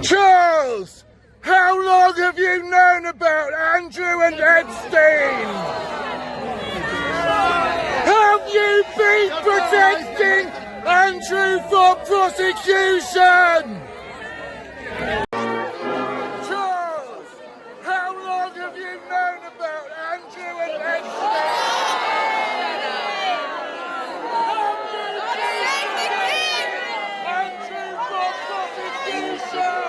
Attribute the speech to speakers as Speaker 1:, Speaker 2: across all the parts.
Speaker 1: Charles, how long have you known about Andrew and Epstein? Have you been protecting Andrew from prosecution? Charles, how long have you known about Andrew and Epstein? Andrew from prosecution!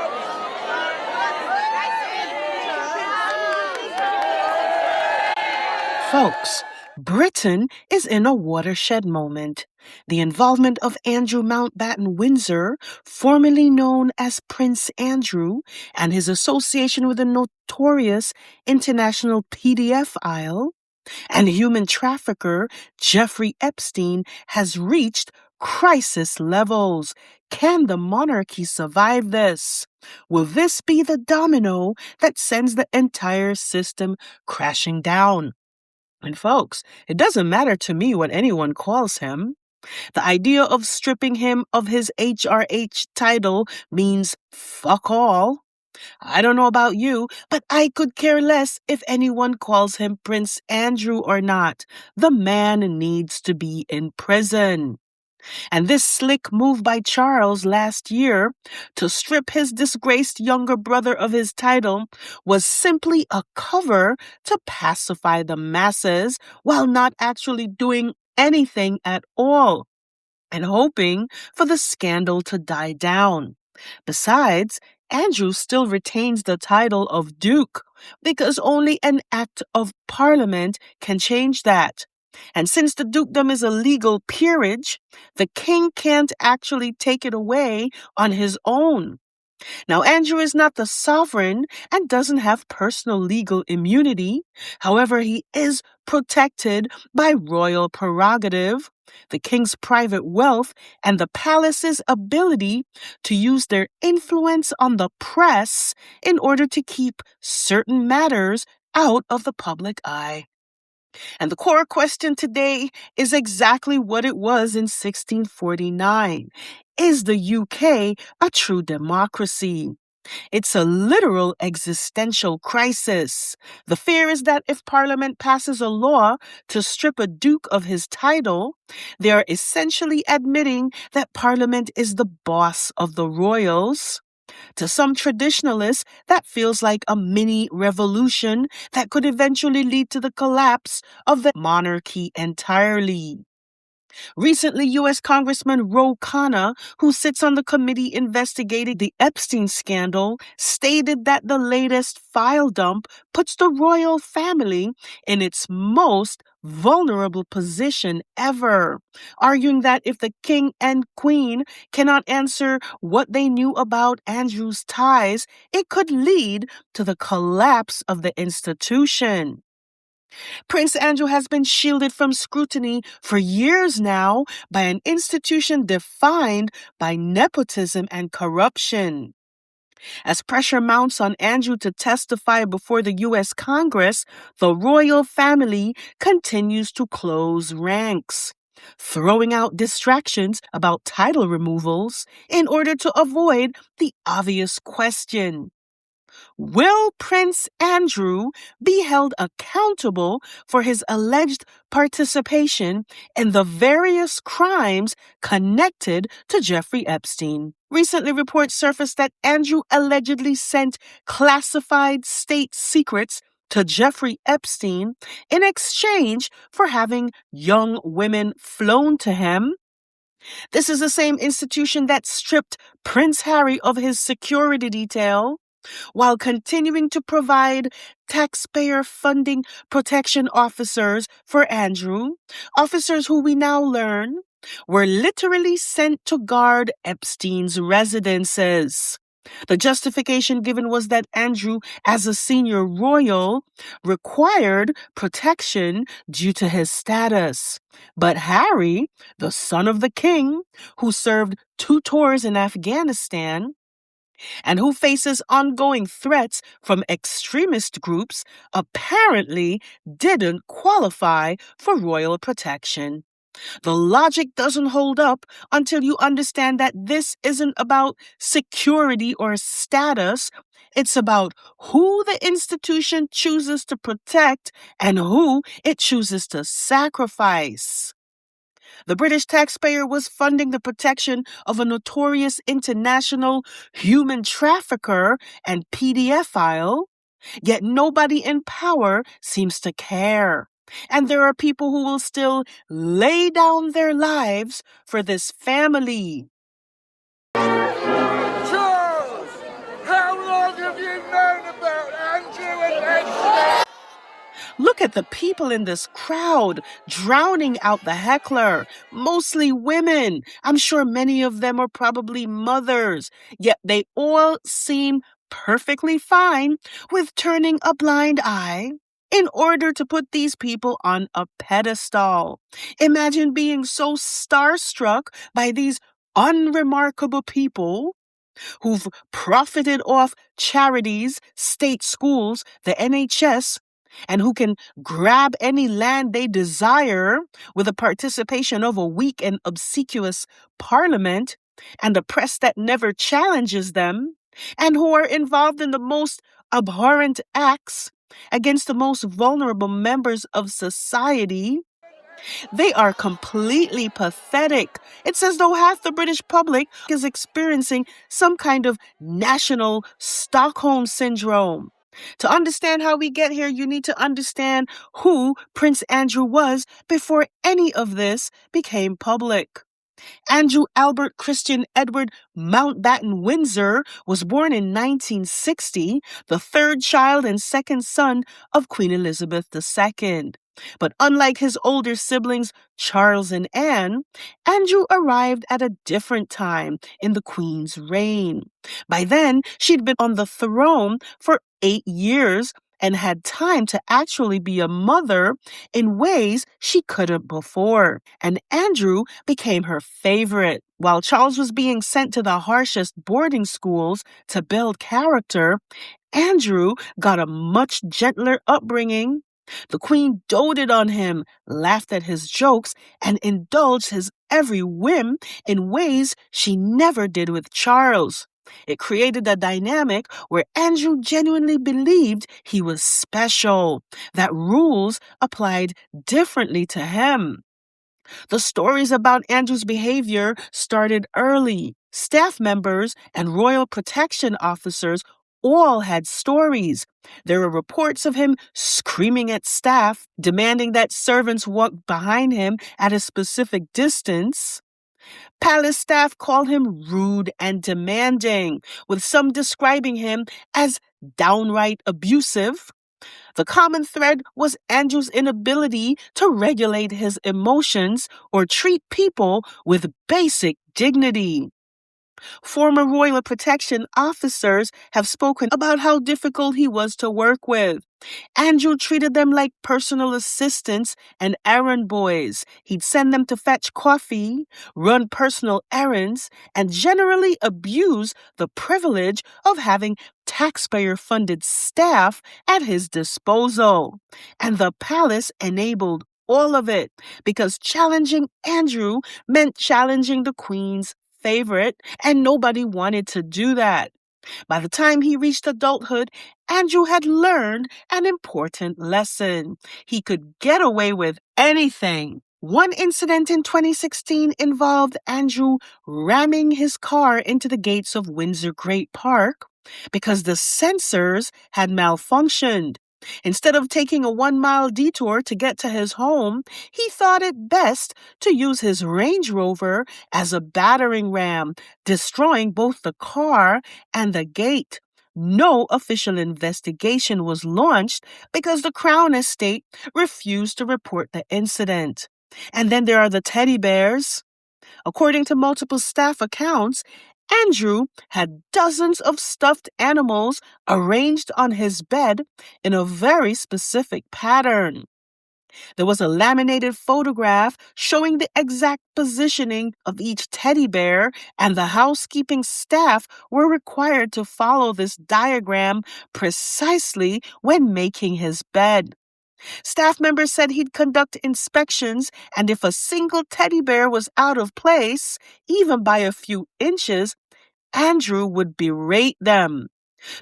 Speaker 2: Folks, Britain is in a watershed moment. The involvement of Andrew Mountbatten-Windsor, formerly known as Prince Andrew, and his association with the notorious international PDF isle and human trafficker Jeffrey Epstein has reached crisis levels. Can the monarchy survive this? Will this be the domino that sends the entire system crashing down? And folks, it doesn't matter to me what anyone calls him. The idea of stripping him of his HRH title means fuck all. I don't know about you, but I could care less if anyone calls him Prince Andrew or not. The man needs to be in prison. And this slick move by Charles last year to strip his disgraced younger brother of his title was simply a cover to pacify the masses while not actually doing anything at all, and hoping for the scandal to die down. Besides, Andrew still retains the title of Duke because only an act of Parliament can change that. And since the dukedom is a legal peerage, the king can't actually take it away on his own. Now, Andrew is not the sovereign and doesn't have personal legal immunity. However, he is protected by royal prerogative, the king's private wealth, and the palace's ability to use their influence on the press in order to keep certain matters out of the public eye. And the core question today is exactly what it was in 1649. Is the UK a true democracy? It's a literal existential crisis. The fear is that if Parliament passes a law to strip a duke of his title, they are essentially admitting that Parliament is the boss of the royals. To some traditionalists, that feels like a mini revolution that could eventually lead to the collapse of the monarchy entirely. Recently, U.S. Congressman Ro Khanna, who sits on the committee investigating the Epstein scandal, stated that the latest file dump puts the royal family in its most vulnerable position ever, arguing that if the king and queen cannot answer what they knew about Andrew's ties, it could lead to the collapse of the institution. Prince Andrew has been shielded from scrutiny for years now by an institution defined by nepotism and corruption. As pressure mounts on Andrew to testify before the U.S. Congress, the royal family continues to close ranks, throwing out distractions about title removals in order to avoid the obvious question: will Prince Andrew be held accountable for his alleged participation in the various crimes connected to Jeffrey Epstein? Recently, reports surfaced that Andrew allegedly sent classified state secrets to Jeffrey Epstein in exchange for having young women flown to him. This is the same institution that stripped Prince Harry of his security detail, while continuing to provide taxpayer funding protection officers for Andrew, officers who we now learn were literally sent to guard Epstein's residences. The justification given was that Andrew, as a senior royal, required protection due to his status. But Harry, the son of the king, who served 2 tours in Afghanistan, and who faces ongoing threats from extremist groups, apparently didn't qualify for royal protection. The logic doesn't hold up until you understand that this isn't about security or status. It's about who the institution chooses to protect and who it chooses to sacrifice. The British taxpayer was funding the protection of a notorious international human trafficker and pedophile, yet nobody in power seems to care. And there are people who will still lay down their lives for this family.
Speaker 1: Charles, how long have you known about Andrew and Epstein?
Speaker 2: Look at the people in this crowd, drowning out the heckler, mostly women. I'm sure many of them are probably mothers, yet they all seem perfectly fine with turning a blind eye in order to put these people on a pedestal. Imagine being so starstruck by these unremarkable people who've profited off charities, state schools, the NHS, and who can grab any land they desire with the participation of a weak and obsequious parliament and a press that never challenges them, and who are involved in the most abhorrent acts against the most vulnerable members of society. They are completely pathetic. It's as though half the British public is experiencing some kind of national Stockholm syndrome. To understand how we get here, you need to understand who Prince Andrew was before any of this became public. Andrew Albert Christian Edward Mountbatten-Windsor was born in 1960, the third child and second son of Queen Elizabeth II. But unlike his older siblings, Charles and Anne, Andrew arrived at a different time in the Queen's reign. By then, she'd been on the throne for 8 years and had time to actually be a mother in ways she couldn't before. And Andrew became her favorite. While Charles was being sent to the harshest boarding schools to build character, Andrew got a much gentler upbringing. The Queen doted on him, laughed at his jokes, and indulged his every whim in ways she never did with Charles. It created a dynamic where Andrew genuinely believed he was special, that rules applied differently to him. The stories about Andrew's behavior started early. Staff members and royal protection officers all had stories. There were reports of him screaming at staff, demanding that servants walk behind him at a specific distance. Palace staff called him rude and demanding, with some describing him as downright abusive. The common thread was Andrew's inability to regulate his emotions or treat people with basic dignity. Former royal protection officers have spoken about how difficult he was to work with. Andrew treated them like personal assistants and errand boys. He'd send them to fetch coffee, run personal errands, and generally abuse the privilege of having taxpayer-funded staff at his disposal. And the palace enabled all of it because challenging Andrew meant challenging the Queen's favorite, and nobody wanted to do that. By the time he reached adulthood, Andrew had learned an important lesson. He could get away with anything. One incident in 2016 involved Andrew ramming his car into the gates of Windsor Great Park because the sensors had malfunctioned. Instead of taking a 1-mile detour to get to his home, he thought it best to use his Range Rover as a battering ram, destroying both the car and the gate. No official investigation was launched because the Crown Estate refused to report the incident. And then there are the teddy bears. According to multiple staff accounts, Andrew had dozens of stuffed animals arranged on his bed in a very specific pattern. There was a laminated photograph showing the exact positioning of each teddy bear, and the housekeeping staff were required to follow this diagram precisely when making his bed. Staff members said he'd conduct inspections, and if a single teddy bear was out of place, even by a few inches, Andrew would berate them.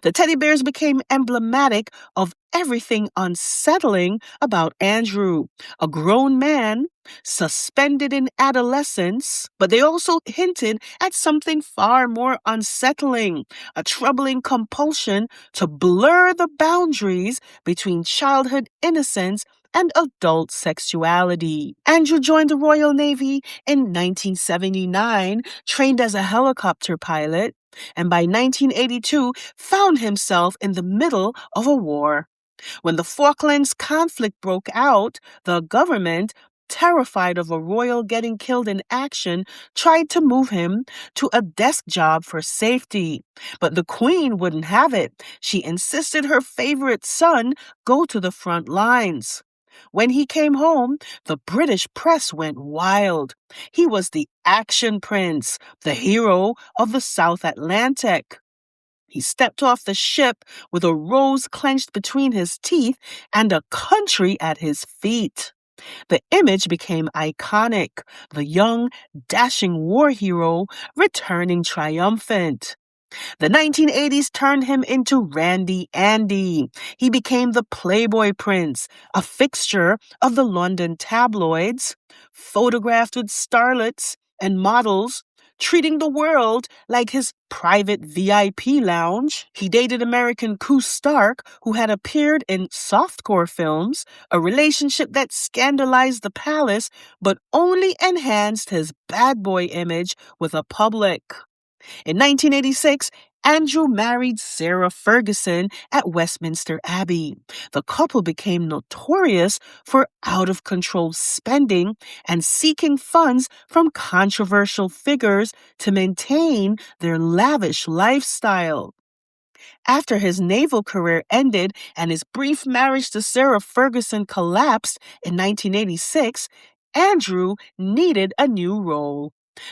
Speaker 2: The teddy bears became emblematic of everything unsettling about Andrew, a grown man suspended in adolescence, but they also hinted at something far more unsettling, a troubling compulsion to blur the boundaries between childhood innocence and adult sexuality. Andrew joined the Royal Navy in 1979, trained as a helicopter pilot, and by 1982 found himself in the middle of a war. When the Falklands conflict broke out, the government, terrified of a royal getting killed in action, tried to move him to a desk job for safety. But the Queen wouldn't have it. She insisted her favorite son go to the front lines. When he came home, the British press went wild. He was the action prince, the hero of the South Atlantic. He stepped off the ship with a rose clenched between his teeth and a country at his feet. The image became iconic, the young, dashing war hero returning triumphant. The 1980s turned him into Randy Andy. He became the Playboy Prince, a fixture of the London tabloids, photographed with starlets and models, treating the world like his private VIP lounge. He dated American Koo Stark, who had appeared in softcore films, a relationship that scandalized the palace but only enhanced his bad boy image with the public. In 1986, Andrew married Sarah Ferguson at Westminster Abbey. The couple became notorious for out-of-control spending and seeking funds from controversial figures to maintain their lavish lifestyle. After his naval career ended and his brief marriage to Sarah Ferguson collapsed in 1986, Andrew needed a new role.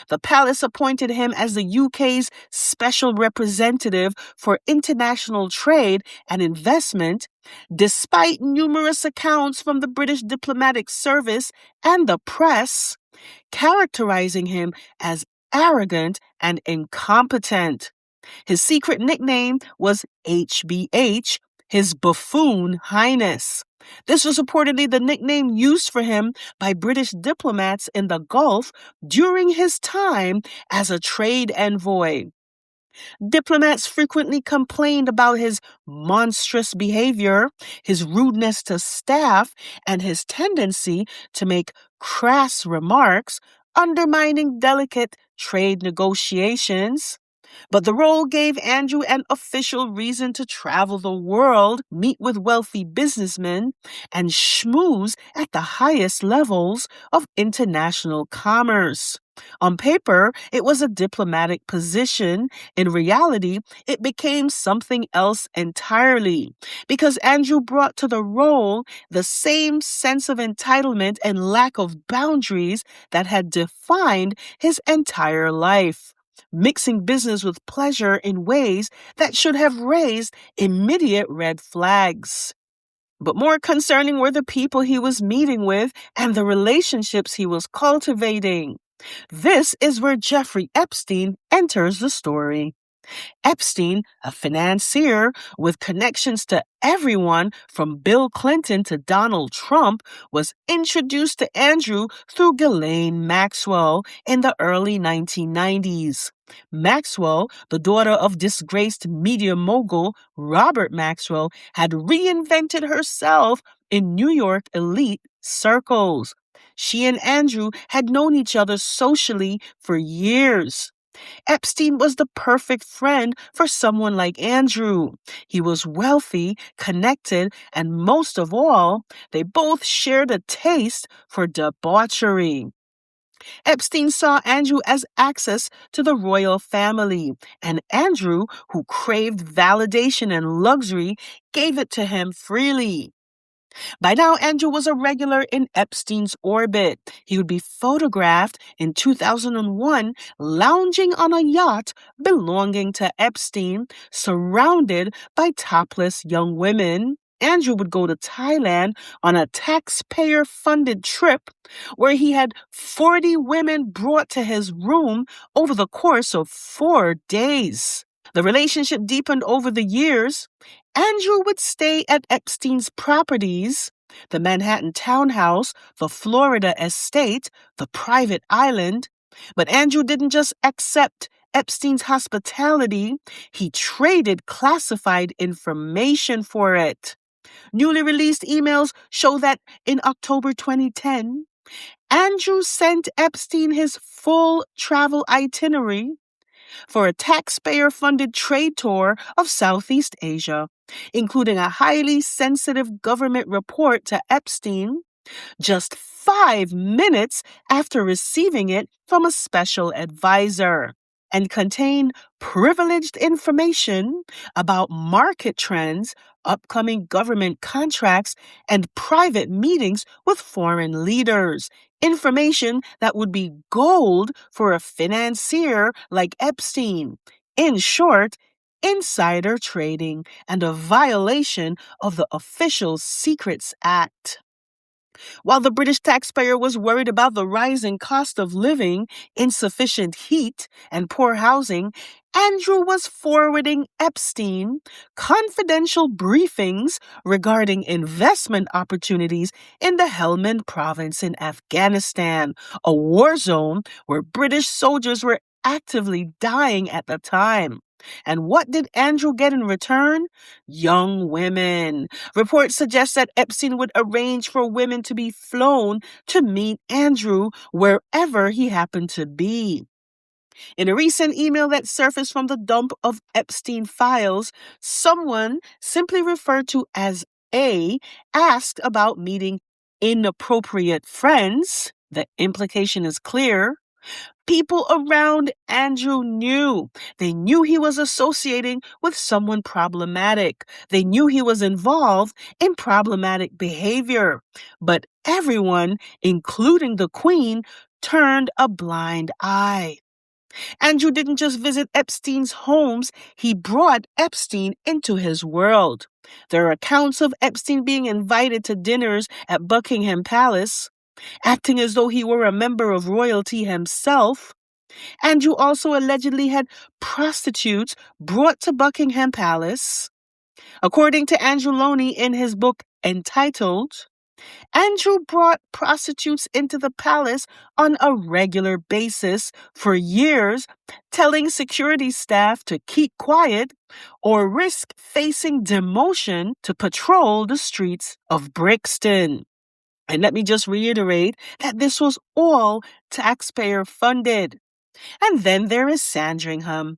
Speaker 2: The palace appointed him as the UK's special representative for international trade and investment, despite numerous accounts from the British diplomatic service and the press, characterizing him as arrogant and incompetent. His secret nickname was HBH, His Buffoon Highness. This was reportedly the nickname used for him by British diplomats in the Gulf during his time as a trade envoy. Diplomats frequently complained about his monstrous behavior, his rudeness to staff, and his tendency to make crass remarks, undermining delicate trade negotiations. But the role gave Andrew an official reason to travel the world, meet with wealthy businessmen, and schmooze at the highest levels of international commerce. On paper, it was a diplomatic position. In reality, it became something else entirely, because Andrew brought to the role the same sense of entitlement and lack of boundaries that had defined his entire life, mixing business with pleasure in ways that should have raised immediate red flags. But more concerning were the people he was meeting with and the relationships he was cultivating. This is where Jeffrey Epstein enters the story. Epstein, a financier with connections to everyone from Bill Clinton to Donald Trump, was introduced to Andrew through Ghislaine Maxwell in the early 1990s. Maxwell, the daughter of disgraced media mogul Robert Maxwell, had reinvented herself in New York elite circles. She and Andrew had known each other socially for years. Epstein was the perfect friend for someone like Andrew. He was wealthy, connected, and most of all, they both shared a taste for debauchery. Epstein saw Andrew as access to the royal family, and Andrew, who craved validation and luxury, gave it to him freely. By now, Andrew was a regular in Epstein's orbit. He would be photographed in 2001 lounging on a yacht belonging to Epstein, surrounded by topless young women. Andrew would go to Thailand on a taxpayer-funded trip where he had 40 women brought to his room over the course of 4 days. The relationship deepened over the years. Andrew would stay at Epstein's properties, the Manhattan townhouse, the Florida estate, the private island. But Andrew didn't just accept Epstein's hospitality, he traded classified information for it. Newly released emails show that in October 2010, Andrew sent Epstein his full travel itinerary for a taxpayer-funded trade tour of Southeast Asia, including a highly sensitive government report to Epstein just 5 minutes after receiving it from a special advisor, and contain privileged information about market trends, upcoming government contracts, and private meetings with foreign leaders. Information that would be gold for a financier like Epstein. In short, insider trading and a violation of the Official Secrets Act. While the British taxpayer was worried about the rising cost of living, insufficient heat, and poor housing, Andrew was forwarding Epstein confidential briefings regarding investment opportunities in the Helmand province in Afghanistan, a war zone where British soldiers were actively dying at the time. And what did Andrew get in return? Young women. Reports suggest that Epstein would arrange for women to be flown to meet Andrew wherever he happened to be. In a recent email that surfaced from the dump of Epstein files, someone simply referred to as A asked about meeting inappropriate friends. The implication is clear. People around Andrew knew. They knew he was associating with someone problematic. They knew he was involved in problematic behavior. But everyone, including the Queen, turned a blind eye. Andrew didn't just visit Epstein's homes, he brought Epstein into his world. There are accounts of Epstein being invited to dinners at Buckingham Palace, acting as though he were a member of royalty himself. Andrew also allegedly had prostitutes brought to Buckingham Palace. According to Andrew Loney in his book entitled, Andrew brought prostitutes into the palace on a regular basis for years, telling security staff to keep quiet or risk facing demotion to patrol the streets of Brixton. And let me just reiterate that this was all taxpayer funded. And then there is Sandringham.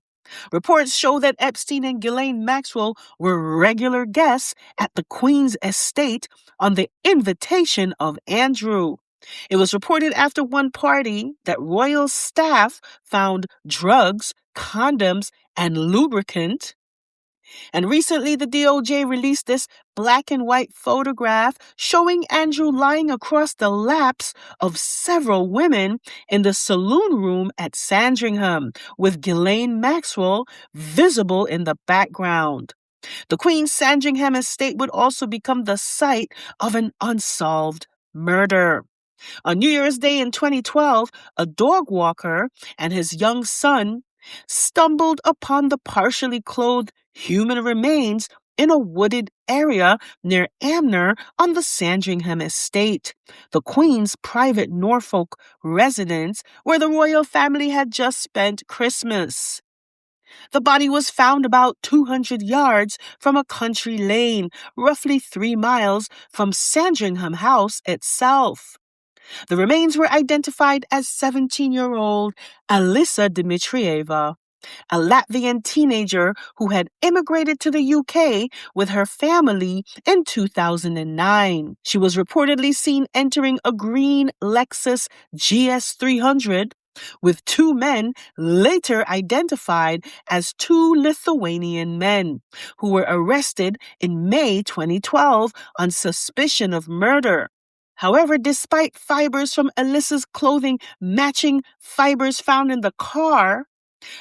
Speaker 2: Reports show that Epstein and Ghislaine Maxwell were regular guests at the Queen's estate on the invitation of Andrew. It was reported after one party that royal staff found drugs, condoms, and lubricant. And recently, the DOJ released this black and white photograph showing Andrew lying across the laps of several women in the saloon room at Sandringham, with Ghislaine Maxwell visible in the background. The Queen's Sandringham estate would also become the site of an unsolved murder. On New Year's Day in 2012, a dog walker and his young son stumbled upon the partially clothed human remains in a wooded area near Amner on the Sandringham estate, the Queen's private Norfolk residence where the royal family had just spent Christmas. The body was found about 200 yards from a country lane, roughly 3 miles from Sandringham House itself. The remains were identified as 17-year-old Alyssa Dmitrieva, a Latvian teenager who had immigrated to the UK with her family in 2009. She was reportedly seen entering a green Lexus GS300 with 2 men later identified as 2 Lithuanian men who were arrested in May 2012 on suspicion of murder. However, despite fibers from Alyssa's clothing matching fibers found in the car,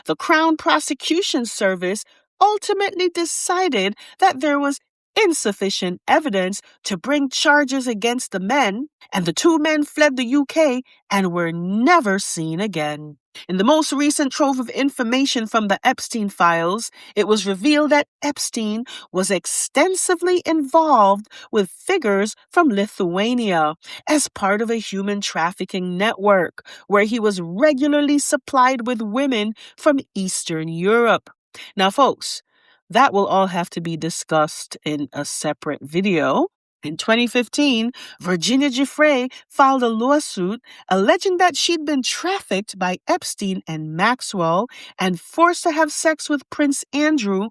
Speaker 2: the Crown Prosecution Service ultimately decided that there was insufficient evidence to bring charges against the men, and the two men fled the UK and were never seen again. In the most recent trove of information from the Epstein files, it was revealed that Epstein was extensively involved with figures from Lithuania as part of a human trafficking network, where he was regularly supplied with women from Eastern Europe. Now, folks, that will all have to be discussed in a separate video. In 2015, Virginia Giuffre filed a lawsuit alleging that she'd been trafficked by Epstein and Maxwell and forced to have sex with Prince Andrew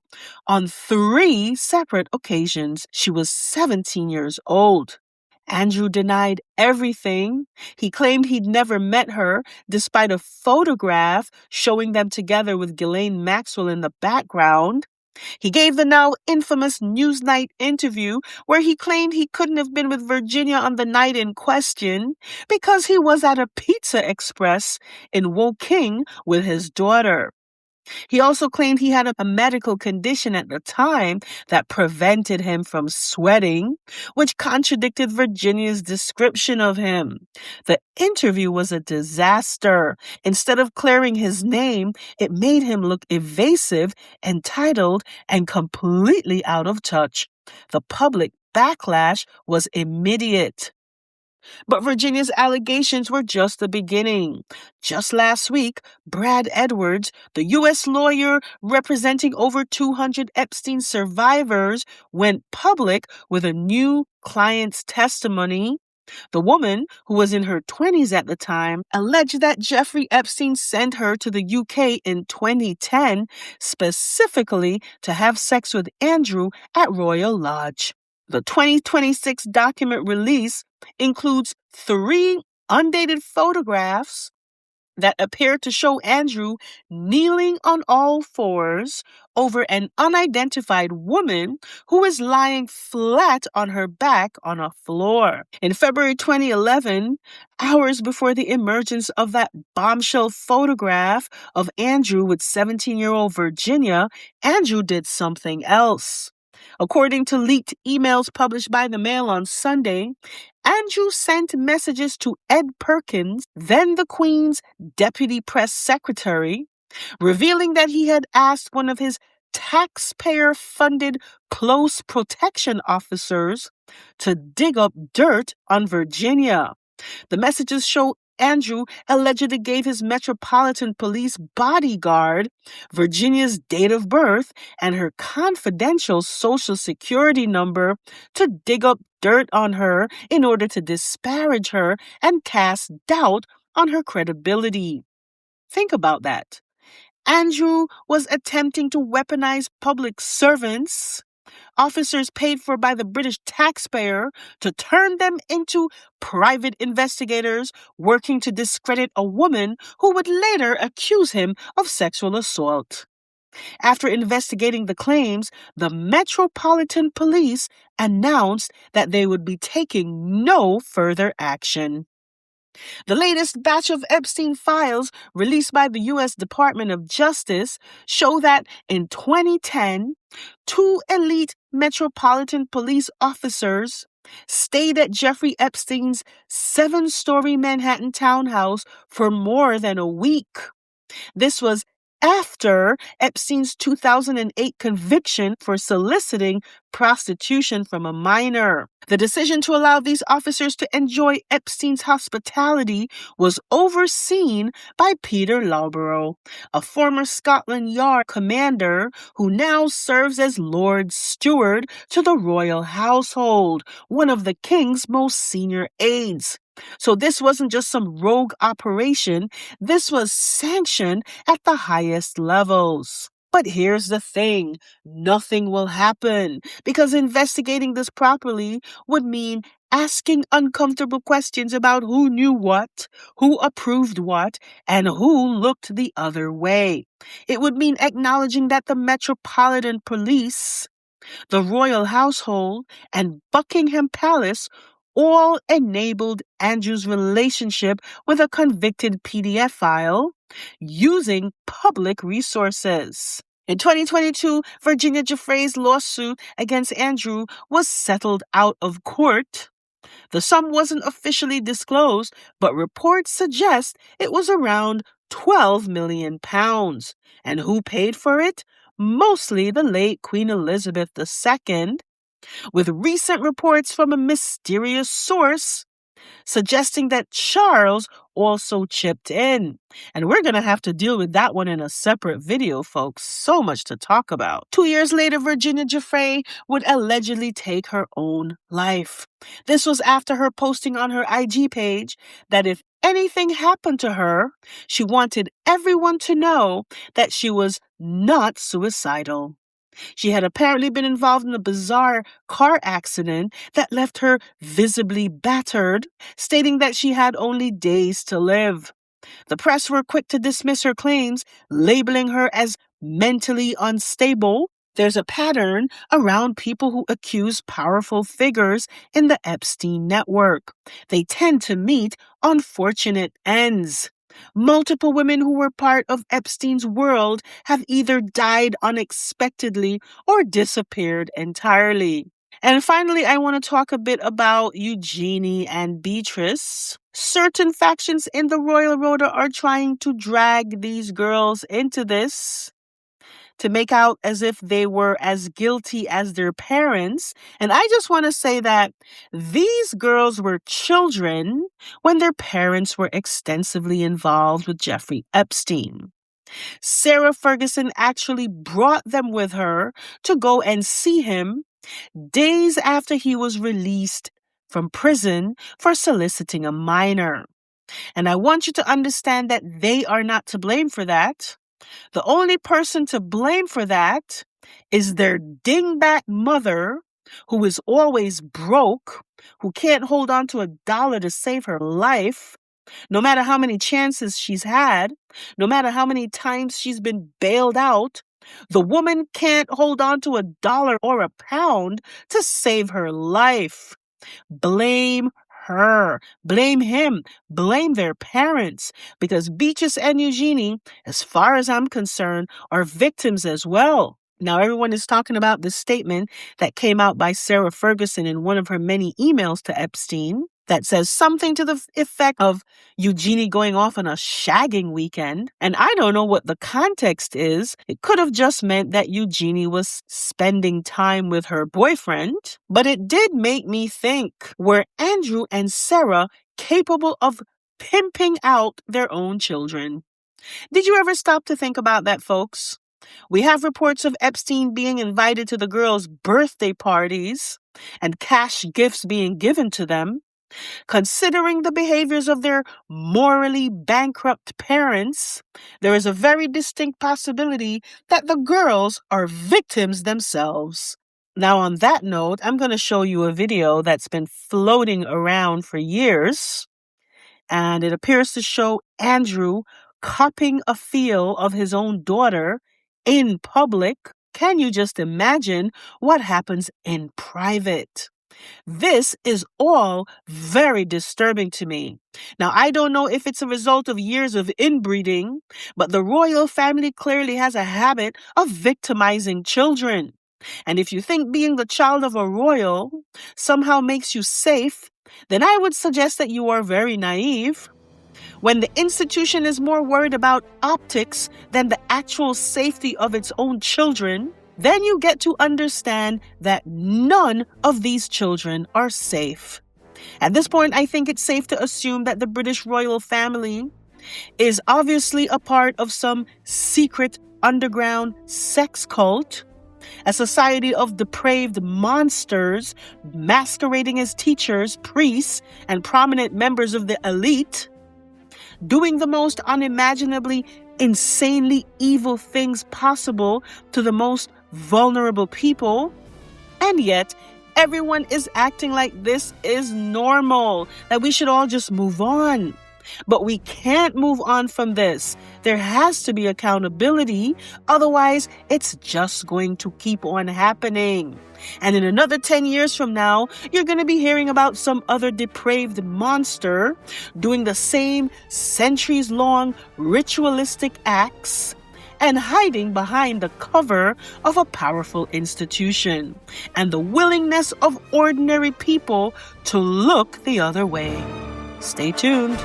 Speaker 2: on 3 separate occasions. She was 17 years old. Andrew denied everything. He claimed he'd never met her, despite a photograph showing them together with Ghislaine Maxwell in the background. He gave the now infamous Newsnight interview where he claimed he couldn't have been with Virginia on the night in question because he was at a Pizza Express in Woking with his daughter. He also claimed he had a medical condition at the time that prevented him from sweating, which contradicted Virginia's description of him. The interview was a disaster. Instead of clearing his name, it made him look evasive, entitled, and completely out of touch. The public backlash was immediate. But Virginia's allegations were just the beginning. Just last week, Brad Edwards, the U.S. lawyer representing over 200 Epstein survivors, went public with a new client's testimony. The woman, who was in her 20s at the time, alleged that Jeffrey Epstein sent her to the UK in 2010 specifically to have sex with Andrew at Royal Lodge. The 2026 document release includes 3 undated photographs that appear to show Andrew kneeling on all fours over an unidentified woman who is lying flat on her back on a floor. In February 2011, hours before the emergence of that bombshell photograph of Andrew with 17-year-old Virginia, Andrew did something else. According to leaked emails published by the Mail on Sunday, Andrew sent messages to Ed Perkins, then the Queen's deputy press secretary, revealing that he had asked one of his taxpayer-funded close protection officers to dig up dirt on Virginia. The messages show Andrew allegedly gave his Metropolitan Police bodyguard Virginia's date of birth and her confidential Social Security number to dig up dirt on her in order to disparage her and cast doubt on her credibility. Think about that. Andrew was attempting to weaponize public servants, officers paid for by the British taxpayer, to turn them into private investigators working to discredit a woman who would later accuse him of sexual assault. After investigating the claims, the Metropolitan Police announced that they would be taking no further action. The latest batch of Epstein files released by the U.S. Department of Justice show that in 2010, 2 elite Metropolitan Police officers stayed at Jeffrey Epstein's 7-story Manhattan townhouse for more than a week. This was after Epstein's 2008 conviction for soliciting prostitution from a minor. The decision to allow these officers to enjoy Epstein's hospitality was overseen by Peter Loughborough, a former Scotland Yard commander who now serves as Lord Steward to the royal household, one of the king's most senior aides. So this wasn't just some rogue operation, this was sanctioned at the highest levels. But here's the thing, nothing will happen, because investigating this properly would mean asking uncomfortable questions about who knew what, who approved what, and who looked the other way. It would mean acknowledging that the Metropolitan Police, the royal household, and Buckingham Palace all enabled Andrew's relationship with a convicted PDF file using public resources. In 2022, Virginia Giuffre's lawsuit against Andrew was settled out of court. The sum wasn't officially disclosed, but reports suggest it was around £12 million. And who paid for it? Mostly the late Queen Elizabeth II, with recent reports from a mysterious source suggesting that Charles also chipped in. And we're going to have to deal with that one in a separate video, folks. So much to talk about. 2 years later, Virginia Giuffre would allegedly take her own life. This was after her posting on her IG page that if anything happened to her, she wanted everyone to know that she was not suicidal. She had apparently been involved in a bizarre car accident that left her visibly battered, stating that she had only days to live. The press were quick to dismiss her claims, labeling her as mentally unstable. There's a pattern around people who accuse powerful figures in the Epstein network. They tend to meet unfortunate ends. Multiple women who were part of Epstein's world have either died unexpectedly or disappeared entirely. And finally, I want to talk a bit about Eugenie and Beatrice. Certain factions in the royal rota are trying to drag these girls into this to make out as if they were as guilty as their parents. And I just want to say that these girls were children when their parents were extensively involved with Jeffrey Epstein. Sarah Ferguson actually brought them with her to go and see him days after he was released from prison for soliciting a minor. And I want you to understand that they are not to blame for that. The only person to blame for that is their dingbat mother, who is always broke, who can't hold on to $1 to save her life, no matter how many chances she's had, no matter how many times she's been bailed out. The woman can't hold on to $1 or £1 to save her life. Blame her, blame him, blame their parents, because Beatrice and Eugenie, as far as I'm concerned, are victims as well. Now, everyone is talking about this statement that came out by Sarah Ferguson in one of her many emails to Epstein that says something to the effect of Eugenie going off on a shagging weekend. And I don't know what the context is. It could have just meant that Eugenie was spending time with her boyfriend. But it did make me think, were Andrew and Sarah capable of pimping out their own children? Did you ever stop to think about that, folks? We have reports of Epstein being invited to the girls' birthday parties and cash gifts being given to them. Considering the behaviors of their morally bankrupt parents, there is a very distinct possibility that the girls are victims themselves. Now, on that note, I'm going to show you a video that's been floating around for years, and it appears to show Andrew cupping a feel of his own daughter in public. Can you just imagine what happens in private? This is all very disturbing to me. Now, I don't know if it's a result of years of inbreeding, but the royal family clearly has a habit of victimizing children. And if you think being the child of a royal somehow makes you safe, then I would suggest that you are very naive. When the institution is more worried about optics than the actual safety of its own children, then you get to understand that none of these children are safe. At this point, I think it's safe to assume that the British royal family is obviously a part of some secret underground sex cult, a society of depraved monsters masquerading as teachers, priests, and prominent members of the elite, doing the most unimaginably insanely evil things possible to the most vulnerable people, and yet everyone is acting like this is normal, that we should all just move on. But we can't move on from this. There has to be accountability, otherwise it's just going to keep on happening. And in another 10 years from now, you're going to be hearing about some other depraved monster doing the same centuries-long ritualistic acts, and hiding behind the cover of a powerful institution, and the willingness of ordinary people to look the other way. Stay tuned.